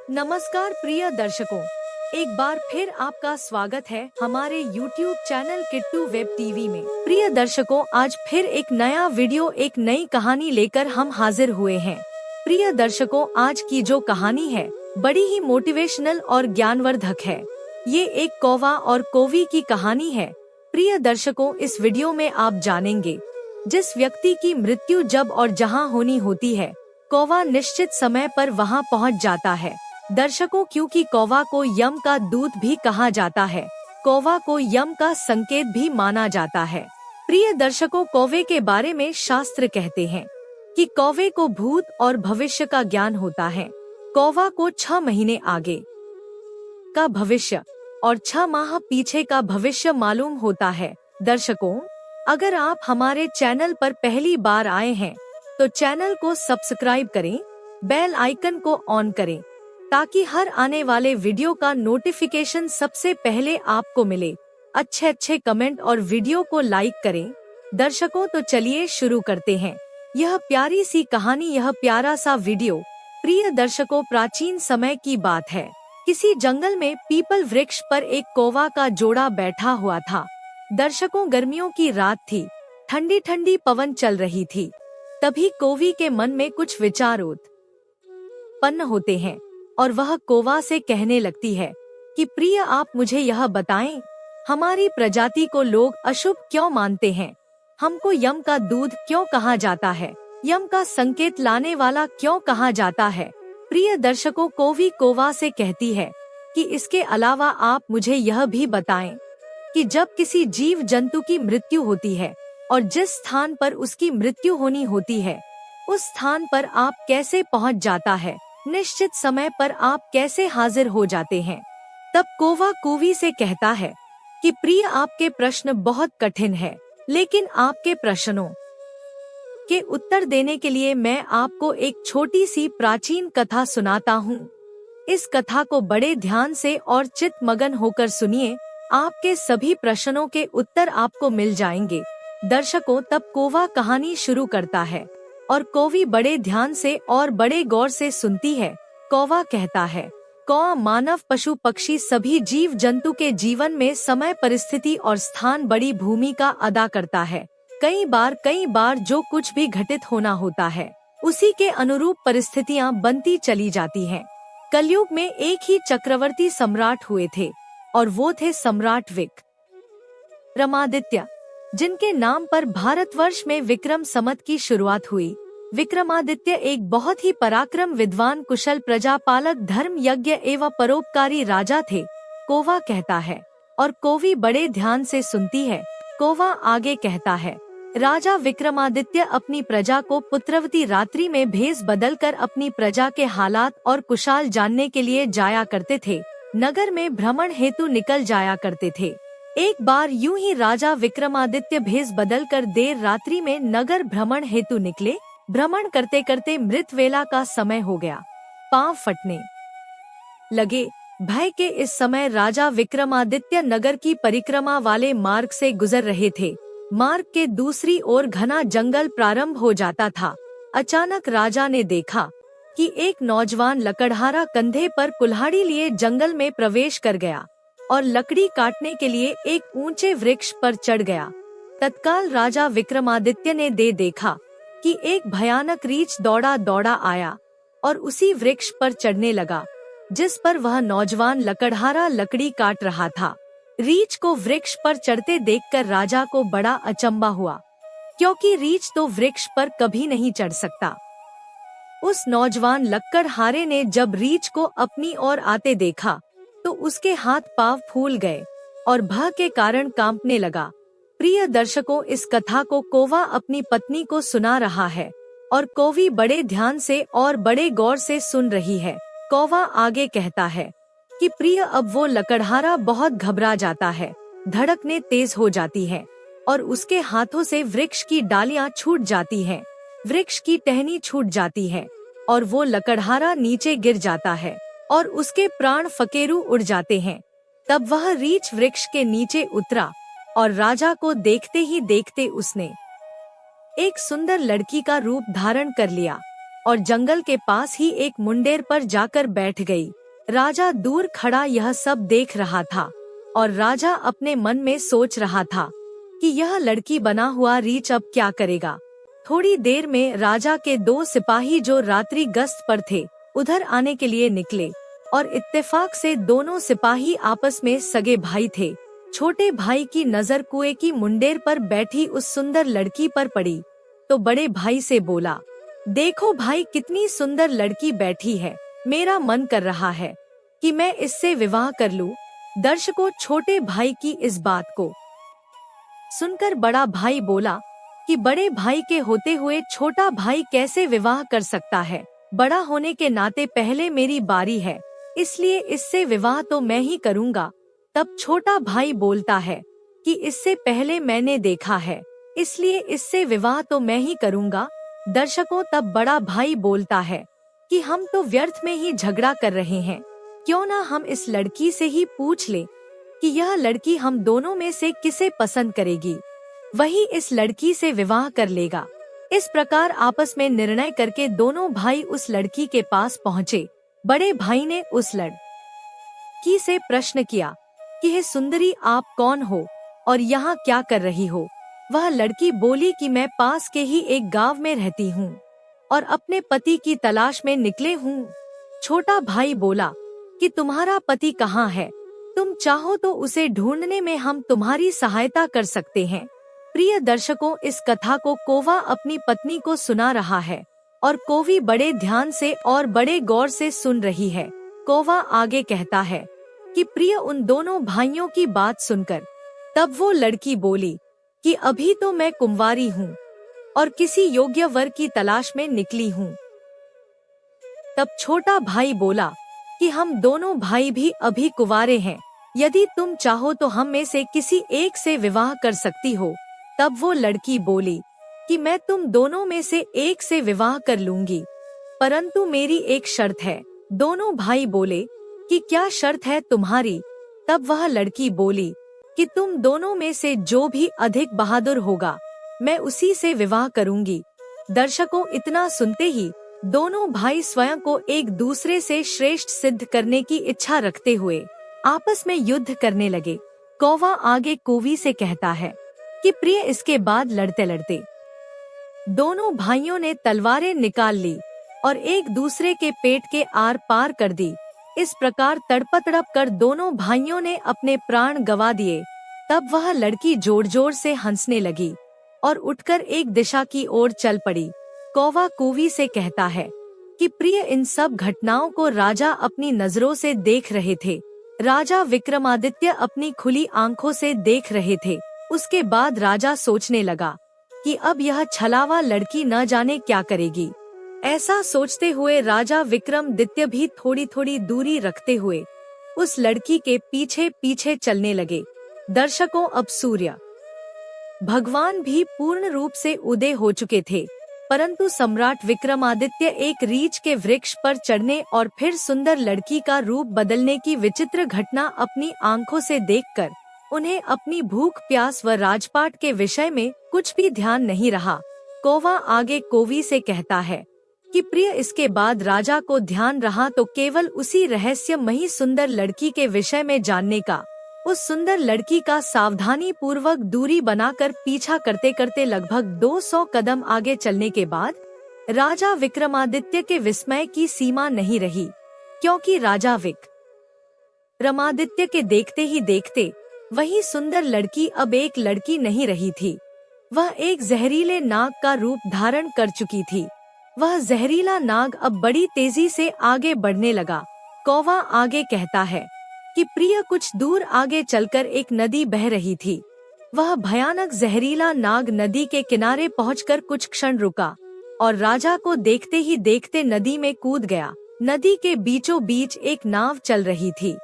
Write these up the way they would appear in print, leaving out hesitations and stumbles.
नमस्कार प्रिय दर्शकों, एक बार फिर आपका स्वागत है हमारे YouTube channel Kittu web TV में। प्रिय दर्शकों, आज फिर एक नया वीडियो, एक नई कहानी लेकर हम हाजिर हुए हैं। प्रिय दर्शकों, आज की जो कहानी है बड़ी ही मोटिवेशनल और ज्ञानवर्धक है। ये एक कौवा और कोवी की कहानी है। प्रिय दर्शकों, इस वीडियो में आप जानेंगे जिस व्यक्ति की मृत्यु जब और जहां होनी होती है, कौवा निश्चित समय पर वहां पहुंच जाता है। दर्शकों, क्योंकि कौवा को यम का दूत भी कहा जाता है, कौवा को यम का संकेत भी माना जाता है। प्रिय दर्शकों, कौवे के बारे में शास्त्र कहते हैं कि कौवे को भूत और भविष्य का ज्ञान होता है। कौवा को 6 महीने आगे का भविष्य और 6 माह पीछे का भविष्य मालूम होता है। दर्शकों, अगर आप हमारे चैनल पर पहली बार आए हैं तो चैनल को सब्सक्राइब करें, बेल आइकन को ऑन करें ताकि हर आने वाले वीडियो का नोटिफिकेशन सबसे पहले आपको मिले। अच्छे कमेंट और वीडियो को लाइक करें। दर्शकों, तो चलिए शुरू करते हैं यह प्यारी सी कहानी, यह प्यारा सा वीडियो। प्रिय दर्शकों, प्राचीन समय की बात है। किसी जंगल में पीपल वृक्ष पर एक कौवा का जोड़ा बैठा हुआ था। दर्शकों, गर्मियों की रात थी, ठंडी ठंडी पवन चल रही थी। तभी कोवी के मन में कुछ विचार उत्पन्न होते हैं और वह कौवा से कहने लगती है कि प्रिय, आप मुझे यह बताएं, हमारी प्रजाति को लोग अशुभ क्यों मानते हैं? हमको यम का दूध क्यों कहा जाता है? यम का संकेत लाने वाला क्यों कहा जाता है? प्रिय दर्शकों, कोवी कौवा से कहती है कि इसके अलावा आप मुझे यह भी बताएं कि जब किसी जीव जंतु की मृत्यु होती है और जिस स्थान पर उसकी मृत्यु होनी होती है, उस स्थान पर आप कैसे पहुंच जाता है? निश्चित समय पर आप कैसे हाजिर हो जाते हैं? तब कौवा कोवी से कहता है कि प्रिय, आपके प्रश्न बहुत कठिन है, लेकिन आपके प्रश्नों के उत्तर देने के लिए मैं आपको एक छोटी सी प्राचीन कथा सुनाता हूँ। इस कथा को बड़े ध्यान से और चित्त मगन होकर सुनिए, आपके सभी प्रश्नों के उत्तर आपको मिल जाएंगे। दर्शकों, तब कौवा कहानी शुरू करता है और कोवी बड़े ध्यान से और बड़े गौर से सुनती है। कौवा कहता है, कौवा मानव, पशु, पक्षी सभी जीव जंतु के जीवन में समय, परिस्थिति और स्थान बड़ी भूमिका अदा करता है। कई बार जो कुछ भी घटित होना होता है, उसी के अनुरूप परिस्थितियां बनती चली जाती हैं। कलयुग में एक ही चक्रवर्ती सम्राट हुए थे और वो थे सम्राट विक्रमादित्य, जिनके नाम पर भारतवर्ष में विक्रम संवत की शुरुआत हुई। विक्रमादित्य एक बहुत ही पराक्रम, विद्वान, कुशल, प्रजापालक, धर्म यज्ञ एवं परोपकारी राजा थे। कौवा कहता है और कोवी बड़े ध्यान से सुनती है। कौवा आगे कहता है, राजा विक्रमादित्य अपनी प्रजा को पुत्रवती रात्रि में भेष बदलकर अपनी प्रजा के हालात और कुशाल जानने के लिए जाया करते थे। नगर में भ्रमण हेतु निकल जाया करते थे। एक बार यूं ही राजा विक्रमादित्य भेष बदलकर देर रात्रि में नगर भ्रमण हेतु निकले। भ्रमण करते करते मृत वेला का समय हो गया। पांव फटने लगे। भय के इस समय राजा विक्रमादित्य नगर की परिक्रमा वाले मार्ग से गुजर रहे थे। मार्ग के दूसरी ओर घना जंगल प्रारंभ हो जाता था। अचानक राजा ने देखा कि एक नौजवान लकड़हारा कंधे पर कुल्हाड़ी लिए जंगल में प्रवेश कर गया और लकड़ी काटने के लिए एक ऊंचे वृक्ष पर चढ़ गया। तत्काल राजा विक्रमादित्य ने देखा कि एक भयानक रीछ दौड़ा आया और उसी वृक्ष पर चढ़ने लगा जिस पर वह नौजवान लकड़हारा लकड़ी काट रहा था। रीछ को वृक्ष पर चढ़ते देखकर राजा को बड़ा अचंभा हुआ, क्योंकि रीछ तो वृक्ष पर कभी नहीं चढ़ सकता। उस नौजवान लकड़हारे ने जब रीछ को अपनी ओर आते देखा तो उसके हाथ पांव फूल गए और भय के कारण कांपने लगा। प्रिय दर्शकों, इस कथा को कौवा अपनी पत्नी को सुना रहा है और कोवी बड़े ध्यान से और बड़े गौर से सुन रही है। कौवा आगे कहता है कि प्रिय, अब वो लकड़हारा बहुत घबरा जाता है, धड़कने तेज हो जाती है और उसके हाथों से वृक्ष की डालियां छूट जाती हैं, वृक्ष की टहनी छूट जाती है और वो लकड़हारा नीचे गिर जाता है और उसके प्राण फकेरू उड़ जाते हैं। तब वह रीछ वृक्ष के नीचे उतरा और राजा को देखते ही देखते उसने एक सुंदर लड़की का रूप धारण कर लिया और जंगल के पास ही एक मुंडेर पर जाकर बैठ गई। राजा दूर खड़ा यह सब देख रहा था और राजा अपने मन में सोच रहा था कि यह लड़की बना हुआ रीछ अब क्या करेगा। थोड़ी देर में राजा के 2 सिपाही जो रात्रि गश्त पर थे उधर आने के लिए निकले और इत्तेफाक से दोनों सिपाही आपस में सगे भाई थे। छोटे भाई की नजर कुएं की मुंडेर पर बैठी उस सुंदर लड़की पर पड़ी तो बड़े भाई से बोला, देखो भाई कितनी सुंदर लड़की बैठी है, मेरा मन कर रहा है कि मैं इससे विवाह कर लूं। दर्शकों, छोटे भाई की इस बात को सुनकर बड़ा भाई बोला कि बड़े भाई के होते हुए छोटा भाई कैसे विवाह कर सकता है। बड़ा होने के नाते पहले मेरी बारी है, इसलिए इससे विवाह तो मैं ही करूँगा। तब छोटा भाई बोलता है कि इससे पहले मैंने देखा है, इसलिए इससे विवाह तो मैं ही करूँगा। दर्शकों, तब बड़ा भाई बोलता है कि हम तो व्यर्थ में ही झगड़ा कर रहे हैं, क्यों ना हम इस लड़की से ही पूछ ले कि यह लड़की हम दोनों में से किसे पसंद करेगी, वही इस लड़की से विवाह कर लेगा। इस प्रकार आपस में निर्णय करके दोनों भाई उस लड़की के पास पहुँचे। बड़े भाई ने उस लड़की से प्रश्न किया कि हे सुंदरी, आप कौन हो और यहाँ क्या कर रही हो? वह लड़की बोली कि मैं पास के ही एक गांव में रहती हूँ और अपने पति की तलाश में निकले हूँ। छोटा भाई बोला कि तुम्हारा पति कहाँ है? तुम चाहो तो उसे ढूंढने में हम तुम्हारी सहायता कर सकते हैं। प्रिय दर्शकों, इस कथा को कौवा अपनी पत्नी को सुना रहा है और कौवी बड़े ध्यान से और बड़े गौर से सुन रही है। कौवा आगे कहता है कि प्रिय उन दोनों भाइयों की बात सुनकर तब वो लड़की बोली कि अभी तो मैं कुंवारी हूँ और किसी योग्य वर की तलाश में निकली हूँ। तब छोटा भाई बोला कि हम दोनों भाई भी अभी कुंवारे हैं, यदि तुम चाहो तो हम में से किसी एक से विवाह कर सकती हो। तब वो लड़की बोली कि मैं तुम दोनों में से एक से विवाह कर लूंगी, परंतु मेरी एक शर्त है। दोनों भाई बोले कि क्या शर्त है तुम्हारी? तब वह लड़की बोली कि तुम दोनों में से जो भी अधिक बहादुर होगा मैं उसी से विवाह करूंगी। दर्शकों, इतना सुनते ही दोनों भाई स्वयं को एक दूसरे से श्रेष्ठ सिद्ध करने की इच्छा रखते हुए आपस में युद्ध करने लगे। कौवा आगे कौवी से कहता है कि प्रिय, इसके बाद लड़ते लड़ते दोनों भाइयों ने तलवारें निकाल ली और एक दूसरे के पेट के आर पार कर दी। इस प्रकार तड़प कर दोनों भाइयों ने अपने प्राण गंवा दिए। तब वह लड़की जोर जोर से हंसने लगी और उठकर एक दिशा की ओर चल पड़ी। कौवा कौवी से कहता है कि प्रिय, इन सब घटनाओं को राजा अपनी नजरों से देख रहे थे। राजा विक्रमादित्य अपनी खुली आंखों से देख रहे थे। उसके बाद राजा सोचने लगा कि अब यह छलावा लड़की न जाने क्या करेगी। ऐसा सोचते हुए राजा विक्रमादित्य भी थोड़ी थोड़ी दूरी रखते हुए उस लड़की के पीछे पीछे चलने लगे। दर्शकों, अब सूर्य भगवान भी पूर्ण रूप से उदय हो चुके थे, परंतु सम्राट विक्रमादित्य एक रीछ के वृक्ष पर चढ़ने और फिर सुंदर लड़की का रूप बदलने की विचित्र घटना अपनी आंखों से देखकर उन्हें अपनी भूख प्यास व राजपाट के विषय में कुछ भी ध्यान नहीं रहा। कौवा आगे कौवी से कहता है कि प्रिय, इसके बाद राजा को ध्यान रहा तो केवल उसी रहस्यमयी सुंदर लड़की के विषय में जानने का। उस सुंदर लड़की का सावधानी पूर्वक दूरी बनाकर पीछा करते करते लगभग 200 कदम आगे चलने के बाद राजा विक्रमादित्य के विस्मय की सीमा नहीं रही, क्योंकि राजा विक्रमादित्य के देखते ही देखते वही सुंदर लड़की अब एक लड़की नहीं रही थी, वह एक जहरीले नाग का रूप धारण कर चुकी थी। वह जहरीला नाग अब बड़ी तेजी से आगे बढ़ने लगा। कौवा आगे कहता है कि प्रिय, कुछ दूर आगे चलकर एक नदी बह रही थी। वह भयानक जहरीला नाग नदी के किनारे पहुंचकर कुछ क्षण रुका और राजा को देखते ही देखते नदी में कूद गया। नदी के बीचों बीच एक नाव चल रही थी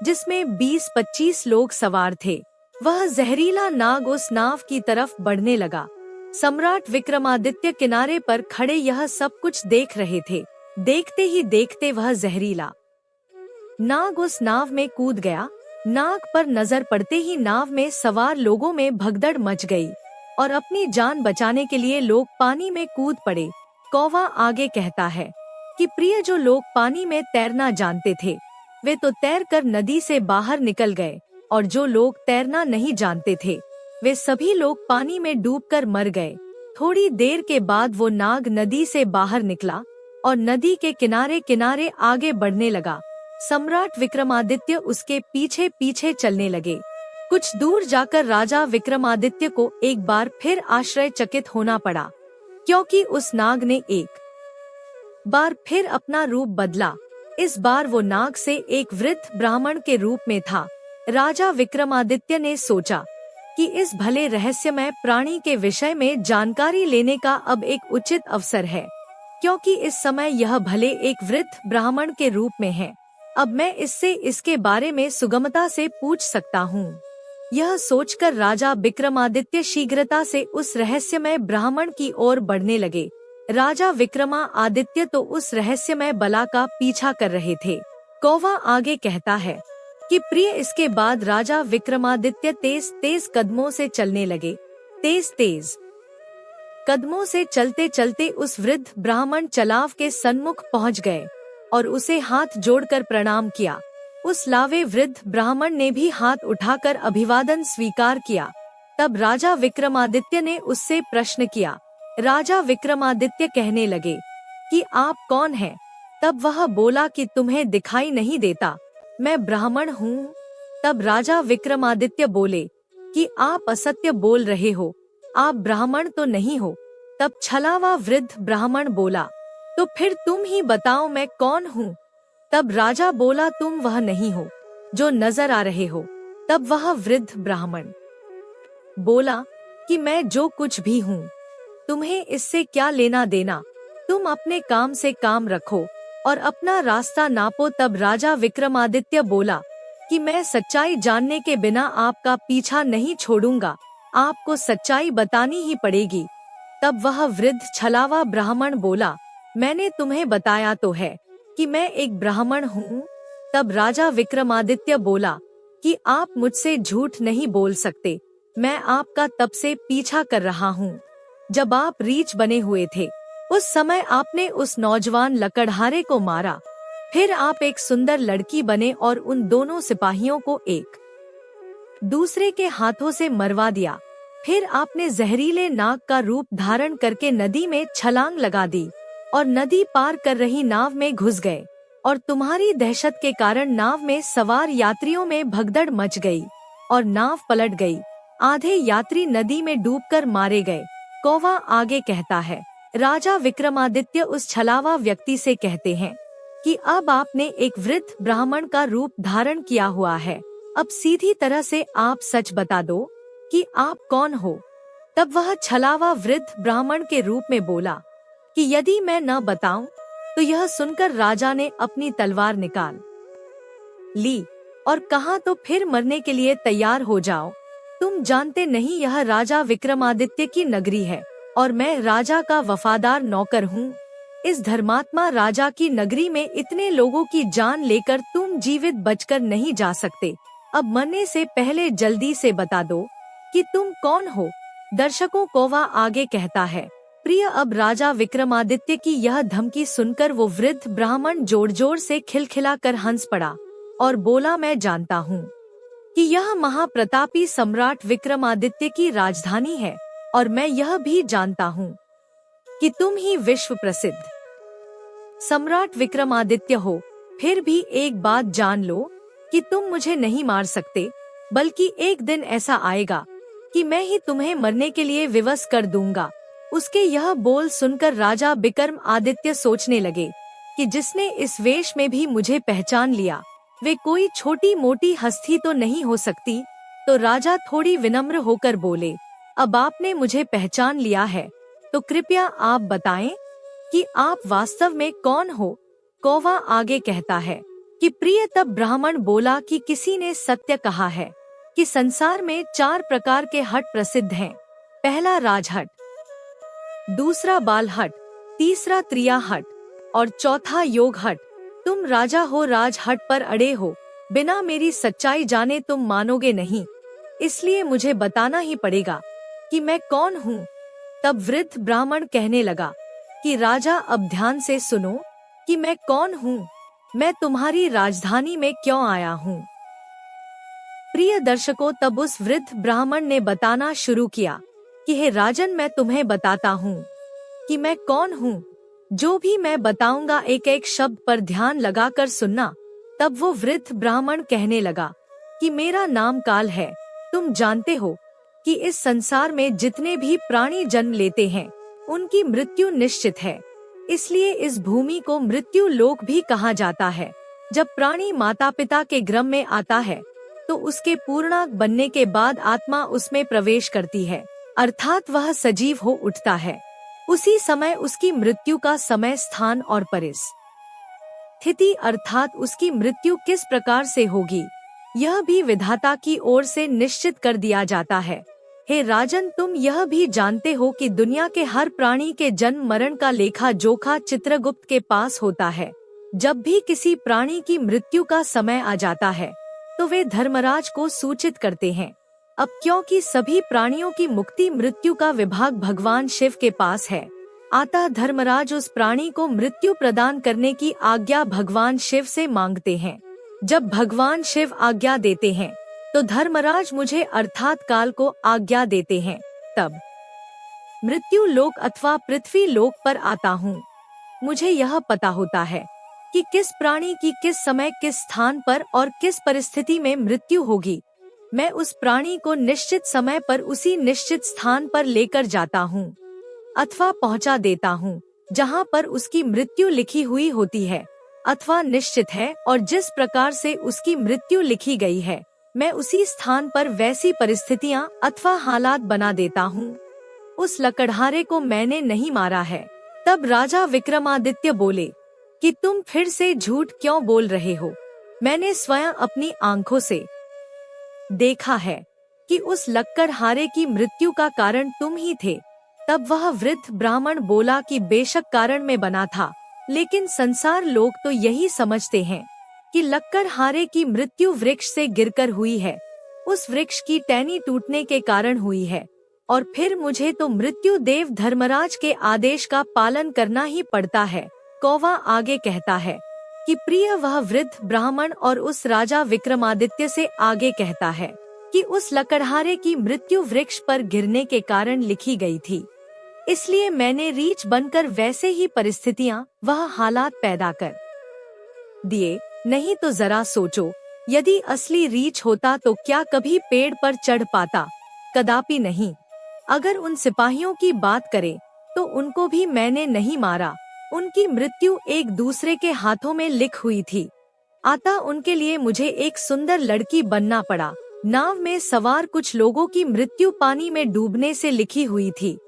जिसमें 20-25 लोग सवार थे। वह जहरीला नाग उस नाव की तरफ बढ़ने लगा। सम्राट विक्रमादित्य किनारे पर खड़े यह सब कुछ देख रहे थे। देखते ही देखते वह जहरीला नाग उस नाव में कूद गया। नाग पर नजर पड़ते ही नाव में सवार लोगों में भगदड़ मच गई और अपनी जान बचाने के लिए लोग पानी में कूद पड़े। कौवा आगे कहता है कि प्रिय, जो लोग पानी में तैरना जानते थे वे तो तैरकर नदी से बाहर निकल गए और जो लोग तैरना नहीं जानते थे वे सभी लोग पानी में डूबकर मर गए। थोड़ी देर के बाद वो नाग नदी से बाहर निकला और नदी के किनारे किनारे आगे बढ़ने लगा। सम्राट विक्रमादित्य उसके पीछे पीछे चलने लगे। कुछ दूर जाकर राजा विक्रमादित्य को एक बार फिर आश्चर्यचकित होना पड़ा, क्योंकि उस नाग ने एक बार फिर अपना रूप बदला। इस बार वो नाग से एक वृद्ध ब्राह्मण के रूप में था। राजा विक्रमादित्य ने सोचा कि इस भले रहस्यमय प्राणी के विषय में जानकारी लेने का अब एक उचित अवसर है, क्योंकि इस समय यह भले एक वृद्ध ब्राह्मण के रूप में है। अब मैं इससे इसके बारे में सुगमता से पूछ सकता हूँ। यह सोचकर राजा विक्रमादित्य शीघ्रता से उस रहस्यमय ब्राह्मण की ओर बढ़ने लगे। राजा विक्रमादित्य तो उस रहस्यमय बला का पीछा कर रहे थे। कौवा आगे कहता है कि प्रिय, इसके बाद राजा विक्रमादित्य तेज तेज कदमों से चलने लगे। तेज तेज कदमों से चलते चलते उस वृद्ध ब्राह्मण चलाव के सन्मुख पहुंच गए और उसे हाथ जोड़कर प्रणाम किया। उस लावे वृद्ध ब्राह्मण ने भी हाथ उठाकर अभिवादन स्वीकार किया। तब राजा विक्रमादित्य ने उससे प्रश्न किया। राजा विक्रमादित्य कहने लगे कि आप कौन हैं? तब वह बोला कि तुम्हें दिखाई नहीं देता, मैं ब्राह्मण हूँ। तब राजा विक्रमादित्य बोले कि आप असत्य बोल रहे हो, आप ब्राह्मण तो नहीं हो। तब छलावा वृद्ध ब्राह्मण बोला, तो फिर तुम ही बताओ मैं कौन हूँ? तब राजा बोला, तुम वह नहीं हो जो नजर आ रहे हो। तब वह वृद्ध ब्राह्मण बोला कि मैं जो कुछ भी हूँ, तुम्हें इससे क्या लेना देना? तुम अपने काम से काम रखो और अपना रास्ता नापो। तब राजा विक्रमादित्य बोला कि मैं सच्चाई जानने के बिना आपका पीछा नहीं छोड़ूंगा, आपको सच्चाई बतानी ही पड़ेगी। तब वह वृद्ध छलावा ब्राह्मण बोला, मैंने तुम्हें बताया तो है कि मैं एक ब्राह्मण हूँ। तब राजा विक्रमादित्य बोला कि आप मुझसे झूठ नहीं बोल सकते, मैं आपका तब से पीछा कर रहा हूँ। जब आप रीछ बने हुए थे उस समय आपने उस नौजवान लकड़हारे को मारा, फिर आप एक सुंदर लड़की बने और उन दोनों सिपाहियों को एक दूसरे के हाथों से मरवा दिया। फिर आपने जहरीले नाग का रूप धारण करके नदी में छलांग लगा दी और नदी पार कर रही नाव में घुस गए और तुम्हारी दहशत के कारण नाव में सवार यात्रियों में भगदड़ मच गई और नाव पलट गई। आधे यात्री नदी में डूबकर मारे गए। कौवा आगे कहता है, राजा विक्रमादित्य उस छलावा व्यक्ति से कहते हैं कि अब आपने एक वृद्ध ब्राह्मण का रूप धारण किया हुआ है, अब सीधी तरह से आप सच बता दो कि आप कौन हो। तब वह छलावा वृद्ध ब्राह्मण के रूप में बोला कि यदि मैं न बताऊं तो यह सुनकर राजा ने अपनी तलवार निकाल ली और कहा, तो फिर मरने के लिए तैयार हो जाओ। तुम जानते नहीं यह राजा विक्रमादित्य की नगरी है और मैं राजा का वफादार नौकर हूँ। इस धर्मात्मा राजा की नगरी में इतने लोगों की जान लेकर तुम जीवित बचकर नहीं जा सकते। अब मरने से पहले जल्दी से बता दो कि तुम कौन हो। दर्शकों, कौवा आगे कहता है, प्रिय, अब राजा विक्रमादित्य की यह धमकी सुनकर वो वृद्ध ब्राह्मण जोर जोर से खिलखिलाकर हंस पड़ा और बोला, मैं जानता हूँ कि यह महाप्रतापी सम्राट विक्रमादित्य की राजधानी है और मैं यह भी जानता हूँ कि तुम ही विश्व प्रसिद्ध सम्राट विक्रमादित्य हो। फिर भी एक बात जान लो कि तुम मुझे नहीं मार सकते, बल्कि एक दिन ऐसा आएगा कि मैं ही तुम्हें मरने के लिए विवश कर दूंगा। उसके यह बोल सुनकर राजा विक्रमादित्य सोचने लगे कि जिसने इस वेश में भी मुझे पहचान लिया वे कोई छोटी मोटी हस्ती तो नहीं हो सकती। तो राजा थोड़ी विनम्र होकर बोले, अब आपने मुझे पहचान लिया है तो कृपया आप बताएं कि आप वास्तव में कौन हो। कौवा आगे कहता है कि प्रिय, तब ब्राह्मण बोला कि किसी ने सत्य कहा है कि संसार में 4 प्रकार के हट प्रसिद्ध हैं। पहला राजहट, दूसरा बाल हट, तीसरा त्रिया हट और चौथा योग हट। तुम राजा हो, राज हट पर अड़े हो, बिना मेरी सच्चाई जाने तुम मानोगे नहीं, इसलिए मुझे बताना ही पड़ेगा कि मैं कौन हूँ। तब वृद्ध ब्राह्मण कहने लगा कि राजा, अब ध्यान से सुनो कि मैं कौन हूँ। मैं तुम्हारी राजधानी में क्यों आया हूँ। प्रिय दर्शकों, तब उस वृद्ध ब्राह्मण ने बताना शुरू किया कि हे राजन, मैं तुम्हें बताता हूँ कि मैं कौन हूँ। जो भी मैं बताऊंगा एक एक शब्द पर ध्यान लगाकर सुनना। तब वो वृद्ध ब्राह्मण कहने लगा कि मेरा नाम काल है। तुम जानते हो कि इस संसार में जितने भी प्राणी जन्म लेते हैं उनकी मृत्यु निश्चित है। इसलिए इस भूमि को मृत्यु लोक भी कहा जाता है। जब प्राणी माता पिता के गर्भ में आता है तो उसके पूर्णांग बनने के बाद आत्मा उसमें प्रवेश करती है, अर्थात वह सजीव हो उठता है। उसी समय उसकी मृत्यु का समय, स्थान और परिस्थिति अर्थात उसकी मृत्यु किस प्रकार से होगी यह भी विधाता की ओर से निश्चित कर दिया जाता है। हे राजन, तुम यह भी जानते हो कि दुनिया के हर प्राणी के जन्म मरण का लेखा जोखा चित्रगुप्त के पास होता है। जब भी किसी प्राणी की मृत्यु का समय आ जाता है तो वे धर्मराज को सूचित करते हैं। अब क्योंकि सभी प्राणियों की मुक्ति मृत्यु का विभाग भगवान शिव के पास है, अतः धर्मराज उस प्राणी को मृत्यु प्रदान करने की आज्ञा भगवान शिव से मांगते हैं। जब भगवान शिव आज्ञा देते हैं तो धर्मराज मुझे अर्थात काल को आज्ञा देते हैं। तब मृत्यु लोक अथवा पृथ्वी लोक पर आता हूँ। मुझे यह पता होता है कि किस प्राणी की किस समय किस स्थान पर और किस परिस्थिति में मृत्यु होगी। मैं उस प्राणी को निश्चित समय पर उसी निश्चित स्थान पर लेकर जाता हूँ अथवा पहुँचा देता हूँ जहाँ पर उसकी मृत्यु लिखी हुई होती है अथवा निश्चित है, और जिस प्रकार से उसकी मृत्यु लिखी गई है मैं उसी स्थान पर वैसी परिस्थितियाँ अथवा हालात बना देता हूँ। उस लकड़हारे को मैंने नहीं मारा है। तब राजा विक्रमादित्य बोले कि तुम फिर से झूठ क्यों बोल रहे हो। मैंने स्वयं अपनी आंखों से देखा है कि उस लक्कड़हारे की मृत्यु का कारण तुम ही थे। तब वह वृद्ध ब्राह्मण बोला कि बेशक कारण में बना था, लेकिन संसार लोग तो यही समझते हैं कि लक्कड़हारे की मृत्यु वृक्ष से गिरकर हुई है, उस वृक्ष की टहनी टूटने के कारण हुई है, और फिर मुझे तो मृत्यु देव धर्मराज के आदेश का पालन करना ही पड़ता है। कौवा आगे कहता है कि प्रिय वह वृद्ध ब्राह्मण और उस राजा विक्रमादित्य से आगे कहता है कि उस लकड़हारे की मृत्यु वृक्ष पर गिरने के कारण लिखी गई थी, इसलिए मैंने रीछ बनकर वैसे ही परिस्थितियां वह हालात पैदा कर दिए। नहीं तो जरा सोचो, यदि असली रीछ होता तो क्या कभी पेड़ पर चढ़ पाता? कदापि नहीं। अगर उन सिपाहियों की बात करें तो उनको भी मैंने नहीं मारा, उनकी मृत्यु एक दूसरे के हाथों में लिख हुई थी। अतः उनके लिए मुझे एक सुंदर लड़की बनना पड़ा। नाव में सवार कुछ लोगों की मृत्यु पानी में डूबने से लिखी हुई थी,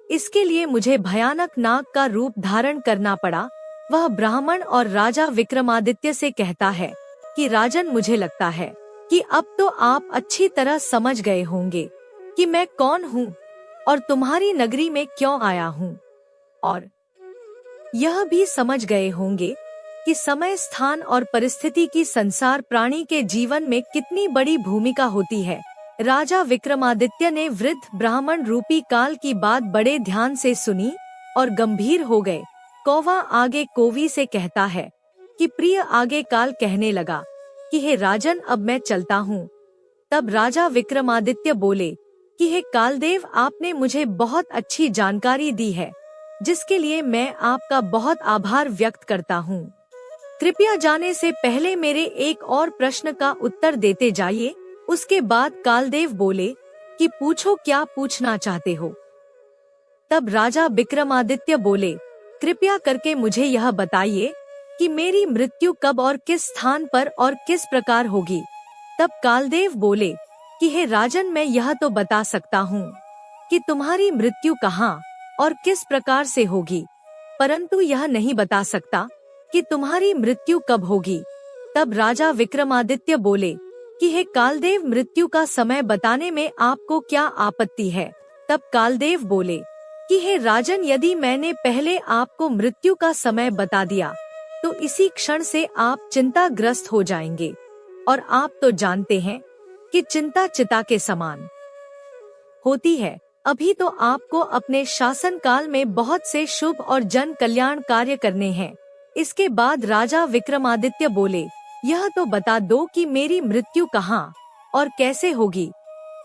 इसके लिए मुझे भयानक नाग का रूप धारण करना पड़ा। वह ब्राह्मण और राजा विक्रमादित्य से कहता है कि राजन, मुझे लगता है कि अब तो आप अच्छी तरह समझ गए होंगे कि मैं कौन हूँ और तुम्हारी नगरी में क्यों आया हूँ, और यह भी समझ गए होंगे कि समय, स्थान और परिस्थिति की संसार प्राणी के जीवन में कितनी बड़ी भूमिका होती है। राजा विक्रमादित्य ने वृद्ध ब्राह्मण रूपी काल की बात बड़े ध्यान से सुनी और गंभीर हो गए। कौवा आगे कोवी से कहता है कि प्रिय आगे काल कहने लगा कि हे राजन, अब मैं चलता हूँ। तब राजा विक्रमादित्य बोले कि हे कालदेव, आपने मुझे बहुत अच्छी जानकारी दी है, जिसके लिए मैं आपका बहुत आभार व्यक्त करता हूँ। कृपया जाने से पहले मेरे एक और प्रश्न का उत्तर देते जाइए। उसके बाद कालदेव बोले कि पूछो, क्या पूछना चाहते हो। तब राजा विक्रमादित्य बोले, कृपया करके मुझे यह बताइए कि मेरी मृत्यु कब और किस स्थान पर और किस प्रकार होगी। तब कालदेव बोले कि हे राजन, मैं यह तो बता सकता हूँ कि तुम्हारी मृत्यु कहाँ और किस प्रकार से होगी, परंतु यह नहीं बता सकता कि तुम्हारी मृत्यु कब होगी। तब राजा विक्रमादित्य बोले कि हे कालदेव, मृत्यु का समय बताने में आपको क्या आपत्ति है। तब कालदेव बोले कि हे राजन, यदि मैंने पहले आपको मृत्यु का समय बता दिया तो इसी क्षण से आप चिंताग्रस्त हो जाएंगे, और आप तो जानते हैं कि चिंता चिता के समान होती है। अभी तो आपको अपने शासन काल में बहुत से शुभ और जन कल्याण कार्य करने हैं, इसके बाद राजा विक्रमादित्य बोले, यह तो बता दो कि मेरी मृत्यु कहाँ और कैसे होगी।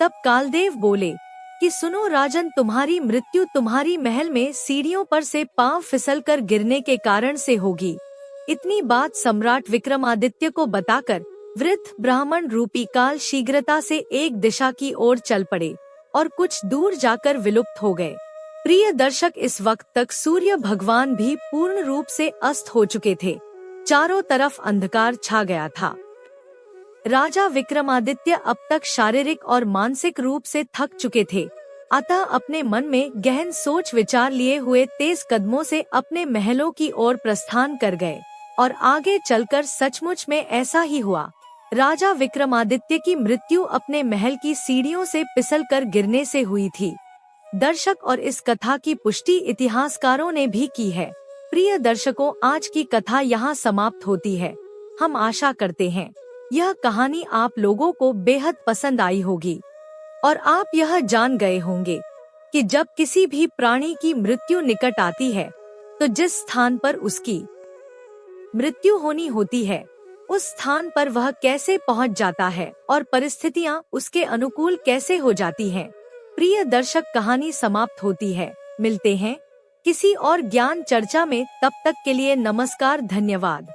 तब कालदेव बोले कि सुनो राजन, तुम्हारी मृत्यु तुम्हारी महल में सीढ़ियों पर से पांव फिसलकर गिरने के कारण से होगी। इतनी बात सम्राट विक्रमादित्य को बताकर वृद्ध ब्राह्मण रूपी काल शीघ्रता से एक दिशा की ओर चल पड़े और कुछ दूर जाकर विलुप्त हो गए। प्रिय दर्शक, इस वक्त तक सूर्य भगवान भी पूर्ण रूप से अस्त हो चुके थे। चारों तरफ अंधकार छा गया था। राजा विक्रमादित्य अब तक शारीरिक और मानसिक रूप से थक चुके थे, अतः अपने मन में गहन सोच विचार लिए हुए तेज कदमों से अपने महलों की ओर प्रस्थान कर गए और आगे चलकर सचमुच में ऐसा ही हुआ। राजा विक्रमादित्य की मृत्यु अपने महल की सीढ़ियों से फिसलकर गिरने से हुई थी। दर्शक, और इस कथा की पुष्टि इतिहासकारों ने भी की है। प्रिय दर्शकों, आज की कथा यहाँ समाप्त होती है। हम आशा करते हैं यह कहानी आप लोगों को बेहद पसंद आई होगी और आप यह जान गए होंगे कि जब किसी भी प्राणी की मृत्यु निकट आती है तो जिस स्थान पर उसकी मृत्यु होनी होती है उस स्थान पर वह कैसे पहुंच जाता है और परिस्थितियां उसके अनुकूल कैसे हो जाती हैं। प्रिय दर्शक, कहानी समाप्त होती है। मिलते हैं किसी और ज्ञान चर्चा में, तब तक के लिए नमस्कार, धन्यवाद।